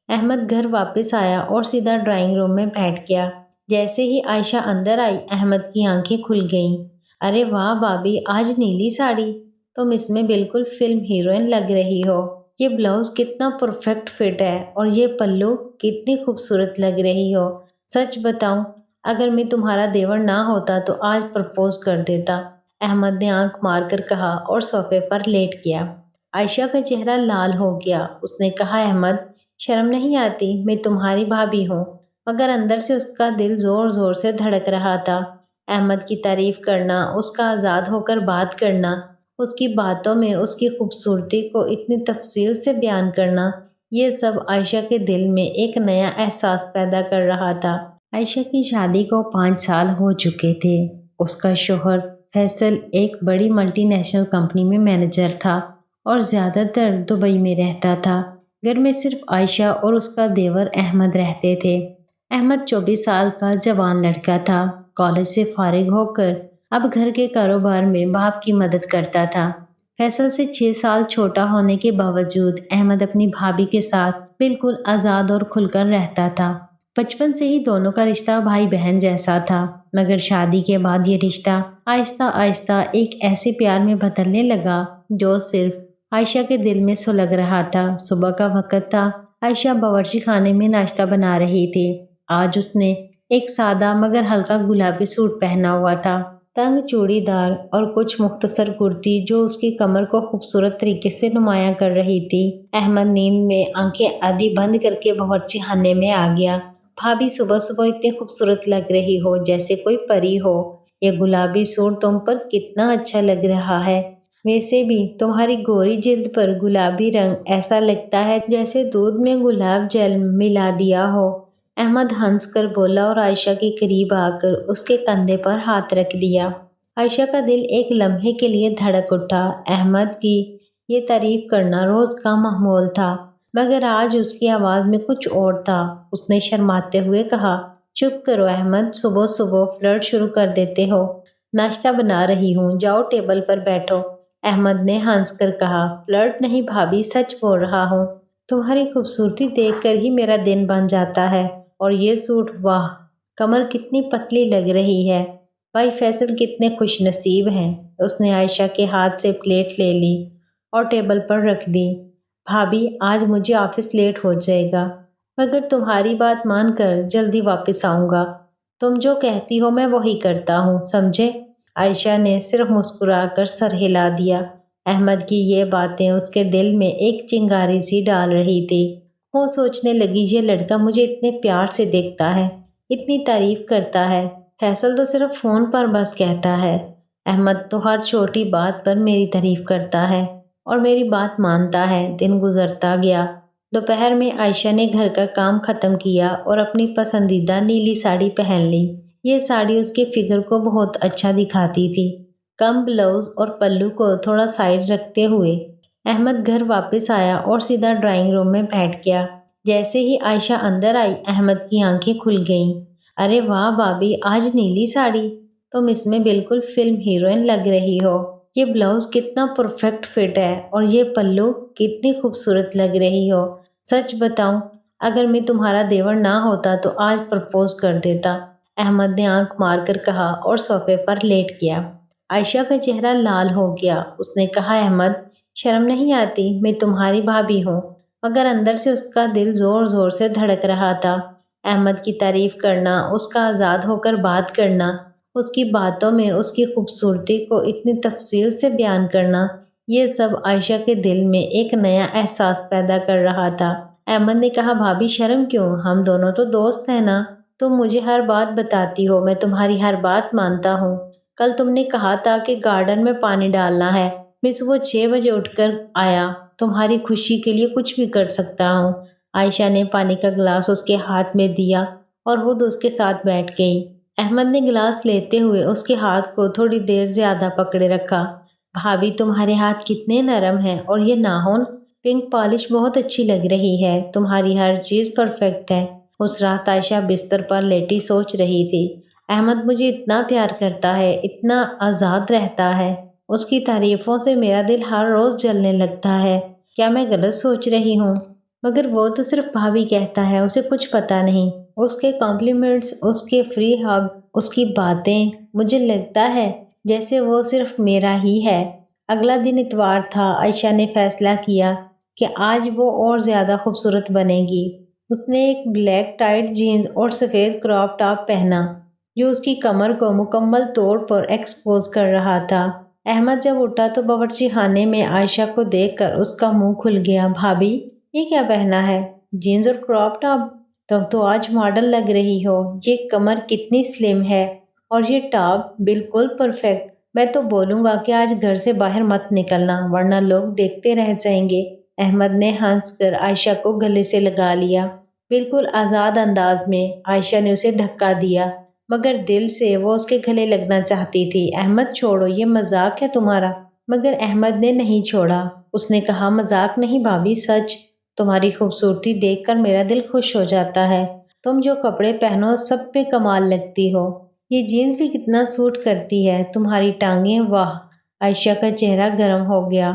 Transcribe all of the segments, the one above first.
احمد گھر واپس آیا اور سیدھا ڈرائنگ روم میں بیٹھ گیا۔ جیسے ہی عائشہ اندر آئی احمد کی آنکھیں کھل گئیں۔ ارے واہ بھابی، آج نیلی ساڑی، تم اس میں بالکل فلم ہیروئن لگ رہی ہو۔ یہ بلاؤز کتنا پرفیکٹ فٹ ہے اور یہ پلو کتنی خوبصورت لگ رہی ہو۔ سچ بتاؤں، اگر میں تمہارا دیور نہ ہوتا تو آج پرپوز کر دیتا، احمد نے آنکھ مار کر کہا اور صوفے پر لیٹ گیا۔ عائشہ کا چہرہ لال ہو گیا۔ اس نے کہا، احمد شرم نہیں آتی؟ میں تمہاری بھابھی ہوں۔ مگر اندر سے اس کا دل زور زور سے دھڑک رہا تھا۔ احمد کی تعریف کرنا، اس کا آزاد ہو کر بات کرنا، اس کی باتوں میں اس کی خوبصورتی کو اتنی تفصیل سے بیان کرنا، یہ سب عائشہ کے دل میں ایک نیا احساس پیدا کر رہا تھا۔ عائشہ کی شادی کو 5 سال ہو چکے تھے۔ اس کا شوہر فیصل ایک بڑی ملٹی نیشنل کمپنی میں مینیجر تھا اور زیادہ تر دبئی میں رہتا تھا۔ گھر میں صرف عائشہ اور اس کا دیور احمد رہتے تھے۔ احمد 24 سال کا جوان لڑکا تھا۔ کالج سے فارغ ہو کر اب گھر کے کاروبار میں باپ کی مدد کرتا تھا۔ فیصل سے 6 سال چھوٹا ہونے کے باوجود احمد اپنی بھابھی کے ساتھ بالکل آزاد اور کھل کر رہتا تھا۔ بچپن سے ہی دونوں کا رشتہ بھائی بہن جیسا تھا، مگر شادی کے بعد یہ رشتہ آہستہ آہستہ ایک ایسے پیار میں بدلنے لگا جو صرف عائشہ کے دل میں سلگ رہا تھا۔ صبح کا وقت تھا۔ عائشہ باورچی خانے میں ناشتہ بنا رہی تھی۔ آج اس نے ایک سادہ مگر ہلکا گلابی سوٹ پہنا ہوا تھا۔ تنگ چوڑی دار اور کچھ مختصر کرتی جو اس کی کمر کو خوبصورت طریقے سے نمایاں کر رہی تھی۔ احمد نیند میں آنکھیں آدھی بند کر کے باورچی خانے میں آ گیا۔ بھابی، صبح صبح اتنی خوبصورت لگ رہی ہو جیسے کوئی پری ہو۔ یہ گلابی سوٹ تم پر کتنا اچھا لگ رہا ہے۔ ویسے بھی تمہاری گوری جلد پر گلابی رنگ ایسا لگتا ہے جیسے دودھ میں گلاب جل ملا دیا ہو۔ احمد ہنس کر بولا اور عائشہ کے قریب آ کر اس کے کندھے پر ہاتھ رکھ دیا۔ عائشہ کا دل ایک لمحے کے لیے دھڑک اٹھا۔ احمد کی یہ تعریف کرنا روز کا معمول تھا، مگر آج اس کی آواز میں کچھ اور تھا۔ اس نے شرماتے ہوئے کہا، چپ کرو احمد، صبح صبح فلرٹ شروع کر دیتے ہو۔ ناشتہ بنا رہی ہوں، جاؤ ٹیبل پر بیٹھو۔ احمد نے ہنس کر کہا، فلرٹ نہیں بھابی، سچ بول رہا ہوں۔ تمہاری خوبصورتی دیکھ کر ہی میرا دن بن جاتا ہے۔ اور یہ سوٹ، واہ، کمر کتنی پتلی لگ رہی ہے۔ بھائی فیصل کتنے خوش نصیب ہیں۔ اس نے عائشہ کے ہاتھ سے پلیٹ لے لی اور ٹیبل پر رکھ دی۔ بھابی، آج مجھے آفس لیٹ ہو جائے گا، مگر تمہاری بات مان کر جلدی واپس آؤں گا۔ تم جو کہتی ہو میں وہی کرتا ہوں، سمجھے؟ عائشہ نے صرف مسکرا کر سر ہلا دیا۔ احمد کی یہ باتیں اس کے دل میں ایک چنگاری سی ڈال رہی تھی۔ وہ سوچنے لگی، یہ لڑکا مجھے اتنے پیار سے دیکھتا ہے، اتنی تعریف کرتا ہے۔ فیصل تو صرف فون پر بس کہتا ہے، احمد تو ہر چھوٹی بات پر میری تعریف کرتا ہے اور میری بات مانتا ہے۔ دن گزرتا گیا۔ دوپہر میں عائشہ نے گھر کا کام ختم کیا اور اپنی پسندیدہ نیلی ساڑی پہن لی۔ یہ ساڑی اس کے فگر کو بہت اچھا دکھاتی تھی۔ کم بلاؤز اور پلو کو تھوڑا سائڈ رکھتے ہوئے احمد گھر واپس آیا اور سیدھا ڈرائنگ روم میں بیٹھ گیا۔ جیسے ہی عائشہ اندر آئی احمد کی آنکھیں کھل گئیں۔ ارے واہ بھابی، آج نیلی ساڑی، تم اس میں بالکل فلم ہیروئن لگ رہی ہو۔ یہ بلاؤز کتنا پرفیکٹ فٹ ہے اور یہ پلو کتنی خوبصورت لگ رہی ہو۔ سچ بتاؤں، اگر میں تمہارا دیور نہ ہوتا تو آج پرپوز کر دیتا، احمد نے آنکھ مار کر کہا اور صوفے پر لیٹ گیا۔ عائشہ کا چہرہ لال ہو گیا۔ اس نے کہا، احمد شرم نہیں آتی؟ میں تمہاری بھابھی ہوں۔ مگر اندر سے اس کا دل زور زور سے دھڑک رہا تھا۔ احمد کی تعریف کرنا، اس کا آزاد ہو کر بات کرنا، اس کی باتوں میں اس کی خوبصورتی کو اتنی تفصیل سے بیان کرنا، یہ سب عائشہ کے دل میں ایک نیا احساس پیدا کر رہا تھا۔ احمد نے کہا، بھابی شرم کیوں؟ ہم دونوں تو دوست ہیں نا۔ تم مجھے ہر بات بتاتی ہو، میں تمہاری ہر بات مانتا ہوں۔ کل تم نے کہا تھا کہ گارڈن میں پانی ڈالنا ہے، میں صبح 6 بجے اٹھ کر آیا، تمہاری خوشی کے لیے کچھ بھی کر سکتا ہوں۔ عائشہ نے پانی کا گلاس اس کے ہاتھ میں دیا اور خود اس کے ساتھ بیٹھ گئی۔ احمد نے گلاس لیتے ہوئے اس کے ہاتھ کو تھوڑی دیر زیادہ پکڑے رکھا۔ بھابی تمہارے ہاتھ کتنے نرم ہیں اور یہ ناخن پنک پالش بہت اچھی لگ رہی ہے، تمہاری ہر چیز پرفیکٹ ہے۔ اس رات عائشہ بستر پر لیٹی سوچ رہی تھی، احمد مجھے اتنا پیار کرتا ہے، اتنا آزاد رہتا ہے، اس کی تعریفوں سے میرا دل ہر روز جلنے لگتا ہے۔ کیا میں غلط سوچ رہی ہوں؟ مگر وہ تو صرف بھابھی کہتا ہے، اسے کچھ پتا نہیں۔ اس کے کمپلیمنٹس، اس کے فری ہگ، اس کی باتیں، مجھے لگتا ہے جیسے وہ صرف میرا ہی ہے۔ اگلا دن اتوار تھا۔ عائشہ نے فیصلہ کیا کہ آج وہ اور زیادہ خوبصورت بنے گی۔ اس نے ایک بلیک ٹائٹ جینز اور سفید کراپ ٹاپ پہنا جو اس کی کمر کو مکمل طور پر ایکسپوز کر رہا تھا۔ احمد جب اٹھا تو باورچی خانے میں عائشہ کو دیکھ کر اس کا منہ کھل گیا۔ بھابھی، یہ کیا پہنا ہے؟ جینز اور کراپ ٹاپ؟ تم تو آج ماڈل لگ رہی ہو۔ یہ کمر کتنی سلم ہے اور یہ ٹاپ بالکل پرفیکٹ۔ میں تو بولوں گا کہ آج گھر سے باہر مت نکلنا ورنہ لوگ دیکھتے رہ جائیں گے۔ احمد نے ہنس کر عائشہ کو گلے سے لگا لیا۔ بالکل آزاد انداز میں عائشہ نے اسے دھکا دیا، مگر دل سے وہ اس کے گلے لگنا چاہتی تھی۔ احمد چھوڑو، یہ مذاق ہے تمہارا۔ مگر احمد نے نہیں چھوڑا۔ اس نے کہا مذاق نہیں بھابھی، سچ۔ تمہاری خوبصورتی دیکھ کر میرا دل خوش ہو جاتا ہے۔ تم جو کپڑے پہنو سب پہ کمال لگتی ہو۔ یہ جینز بھی کتنا سوٹ کرتی ہے، تمہاری ٹانگیں، واہ۔ عائشہ کا چہرہ گرم ہو گیا۔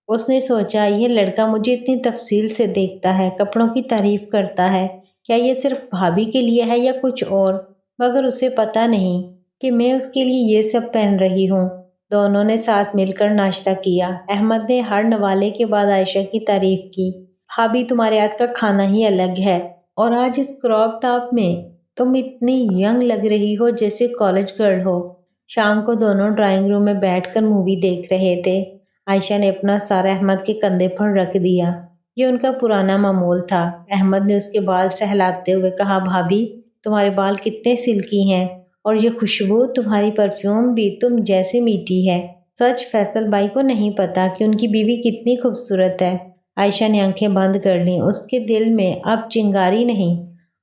اس نے سوچا یہ لڑکا مجھے اتنی تفصیل سے دیکھتا ہے، کپڑوں کی تعریف کرتا ہے، کیا یہ صرف بھابھی کے لیے ہے یا کچھ اور؟ مگر اسے پتا نہیں کہ میں اس کے لیے یہ سب پہن رہی ہوں۔ دونوں نے ساتھ مل کر ناشتہ کیا۔ احمد نے ہر نوالے کے بعد عائشہ کی تعریف کی۔ بھابھی، تمہارے ہاتھ کا کھانا ہی الگ ہے، اور آج اس کراپ ٹاپ میں تم اتنی ینگ لگ رہی ہو جیسے کالج گرل ہو۔ شام کو دونوں ڈرائنگ روم میں بیٹھ کر مووی دیکھ رہے تھے۔ عائشہ نے اپنا سارا احمد کے کندھے پر رکھ دیا۔ یہ ان کا پرانا معمول تھا۔ احمد نے اس کے بال سہلاتے ہوئے کہا بھابھی، تمہارے بال کتنے سلکی ہیں، اور یہ خوشبو، تمہاری پرفیوم بھی تم جیسے میٹھی ہے۔ سچ فیصل بھائی کو نہیں پتا کہ ان کی بیوی کتنی خوبصورت ہے۔ عائشہ نے آنکھیں بند کر لیں۔ اس کے دل میں اب چنگاری نہیں،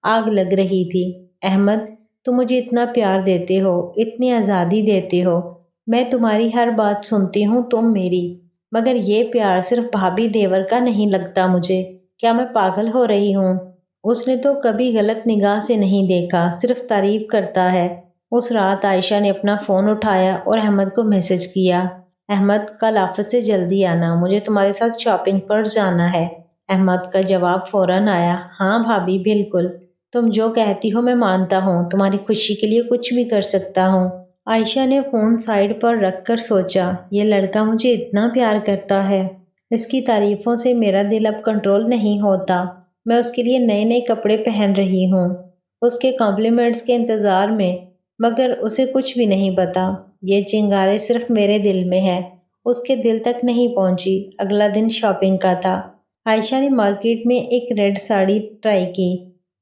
آگ لگ رہی تھی۔ احمد، تم مجھے اتنا پیار دیتے ہو، اتنی آزادی دیتے ہو، میں تمہاری ہر بات سنتی ہوں، تم میری۔ مگر یہ پیار صرف بھابھی دیور کا نہیں لگتا مجھے۔ کیا میں پاگل ہو رہی ہوں؟ اس نے تو کبھی غلط نگاہ سے نہیں دیکھا، صرف تعریف کرتا ہے۔ اس رات عائشہ نے اپنا فون اٹھایا اور احمد کو میسج کیا، احمد، کل آفس سے جلدی آنا، مجھے تمہارے ساتھ شاپنگ پر جانا ہے۔ احمد کا جواب فوراً آیا، ہاں بھابھی، بالکل، تم جو کہتی ہو میں مانتا ہوں، تمہاری خوشی کے لیے کچھ بھی کر سکتا ہوں۔ عائشہ نے فون سائیڈ پر رکھ کر سوچا، یہ لڑکا مجھے اتنا پیار کرتا ہے، اس کی تعریفوں سے میرا دل اب کنٹرول نہیں ہوتا۔ میں اس کے لیے نئے نئے کپڑے پہن رہی ہوں، اس کے کمپلیمنٹس کے انتظار میں، مگر اسے کچھ بھی نہیں پتا۔ یہ چنگارے صرف میرے دل میں ہے، اس کے دل تک نہیں پہنچی۔ اگلا دن شاپنگ کا تھا۔ عائشہ نے مارکیٹ میں ایک ریڈ ساڑی ٹرائی کی۔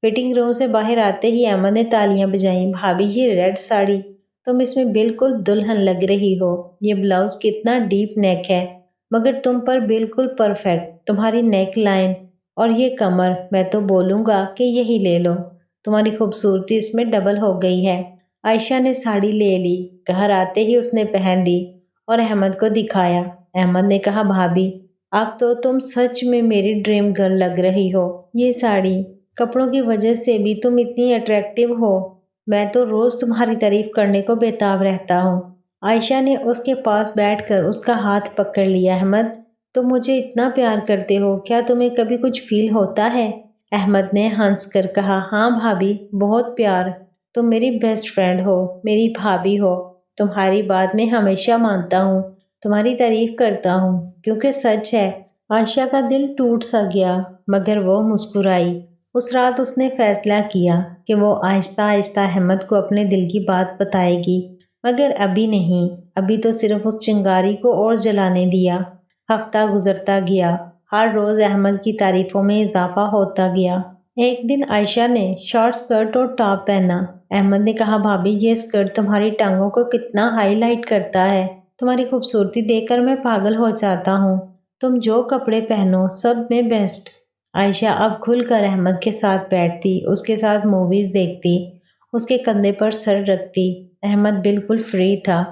فٹنگ روم سے باہر آتے ہی احمد نے تالیاں بجائیں، بھابھی، یہ ریڈ ساڑی، تم اس میں بالکل دلہن لگ رہی ہو۔ یہ بلاؤز کتنا ڈیپ نیک ہے، مگر تم پر بالکل پرفیکٹ، تمہاری نیک لائن اور یہ کمر، میں تو بولوں گا کہ یہی لے لو، تمہاری خوبصورتی اس میں ڈبل ہو گئی ہے۔ عائشہ نے ساڑی لے لی۔ گھر آتے ہی اس نے پہن لی اور احمد کو دکھایا۔ احمد نے کہا بھابھی، اب تو تم سچ میں میری ڈریم گرل لگ رہی ہو۔ یہ ساڑی، کپڑوں کی وجہ سے بھی تم اتنی اٹریکٹیو ہو، میں تو روز تمہاری تعریف کرنے کو بےتاب رہتا ہوں۔ عائشہ نے اس کے پاس بیٹھ کر اس کا ہاتھ پکڑ لیا۔ احمد، تم مجھے اتنا پیار کرتے ہو، کیا تمہیں کبھی کچھ فیل ہوتا ہے؟ احمد نے ہنس کر کہا، ہاں بھابھی، بہت پیار، تم میری بیسٹ فرینڈ ہو، میری بھابھی ہو، تمہاری بات میں ہمیشہ مانتا ہوں، تمہاری تعریف کرتا ہوں، کیونکہ سچ ہے۔ عائشہ کا دل ٹوٹ سا گیا، مگر وہ مسکرائی۔ اس رات اس نے فیصلہ کیا کہ وہ آہستہ آہستہ احمد کو اپنے دل کی بات بتائے گی، مگر ابھی نہیں، ابھی تو صرف اس چنگاری کو اور جلانے دیا۔ ہفتہ گزرتا گیا، ہر روز احمد کی تعریفوں میں اضافہ ہوتا گیا۔ ایک دن عائشہ نے شارٹ سکرٹ اور ٹاپ پہنا۔ احمد نے کہا بھابھی، یہ سکرٹ تمہاری ٹانگوں کو کتنا ہائی لائٹ کرتا ہے، تمہاری خوبصورتی دیکھ کر میں پاگل ہو جاتا ہوں، تم جو کپڑے پہنو سب میں بیسٹ۔ عائشہ اب کھل کر احمد کے ساتھ بیٹھتی، اس کے ساتھ موویز دیکھتی، اس کے کندھے پر سر رکھتی۔ احمد بالکل فری تھا،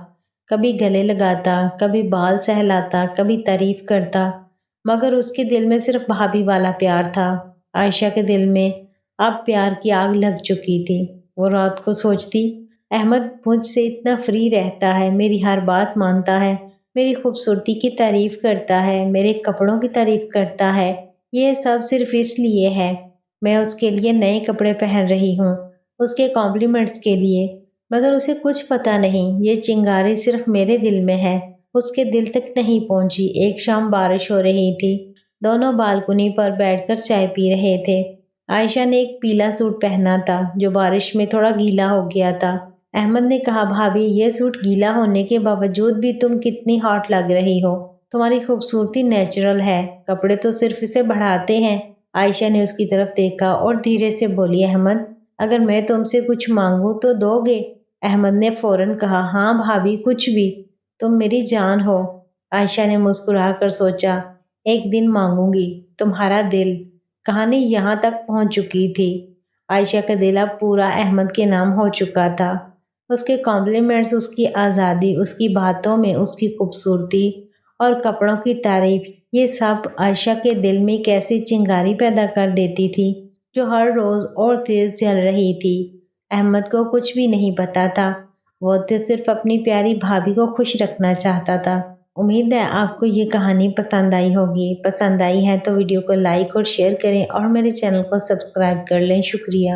کبھی گلے لگاتا، کبھی بال سہلاتا، کبھی تعریف کرتا، مگر اس کے دل میں صرف بھابھی والا پیار تھا۔ عائشہ کے دل میں اب پیار کی آگ لگ چکی تھی۔ وہ رات کو سوچتی، احمد مجھ سے اتنا فری رہتا ہے، میری ہر بات مانتا ہے، میری خوبصورتی کی تعریف کرتا ہے، میرے کپڑوں کی تعریف کرتا ہے، یہ سب صرف اس لیے ہے، میں اس کے لیے نئے کپڑے پہن رہی ہوں، اس کے کمپلیمنٹس کے لیے، مگر اسے کچھ پتا نہیں یہ چنگاری صرف میرے دل میں ہے، اس کے دل تک نہیں پہنچی۔ ایک شام بارش ہو رہی تھی، دونوں بالکنی پر بیٹھ کر چائے پی رہے تھے۔ عائشہ نے ایک پیلا سوٹ پہنا تھا جو بارش میں تھوڑا گیلا ہو گیا تھا۔ احمد نے کہا، بھابھی یہ سوٹ گیلا ہونے کے باوجود بھی تم کتنی ہاٹ لگ رہی ہو، تمہاری خوبصورتی نیچرل ہے، کپڑے تو صرف اسے بڑھاتے ہیں۔ عائشہ نے اس کی طرف دیکھا اور دھیرے سے بولی، احمد اگر میں تم سے کچھ مانگوں تو دو گے؟ احمد نے فوراً کہا، ہاں بھابھی کچھ بھی، تم میری جان ہو۔ عائشہ نے مسکرا کر سوچا، ایک دن مانگوں گی تمہارا دل۔ کہانی یہاں تک پہنچ چکی تھی۔ عائشہ کا دل اب پورا احمد کے نام ہو چکا تھا۔ اس کے کمپلیمنٹس، اس کی آزادی، اس کی باتوں میں اس کی خوبصورتی اور کپڑوں کی تعریف، یہ سب عائشہ کے دل میں کیسی چنگاری پیدا کر دیتی تھی جو ہر روز اور تیز جل رہی تھی۔ احمد کو کچھ بھی نہیں پتا تھا، وہ تو صرف اپنی پیاری بھابھی کو خوش رکھنا چاہتا تھا۔ امید ہے آپ کو یہ کہانی پسند آئی ہوگی۔ پسند آئی ہے تو ویڈیو کو لائک اور شیئر کریں اور میرے چینل کو سبسکرائب کر لیں۔ شکریہ۔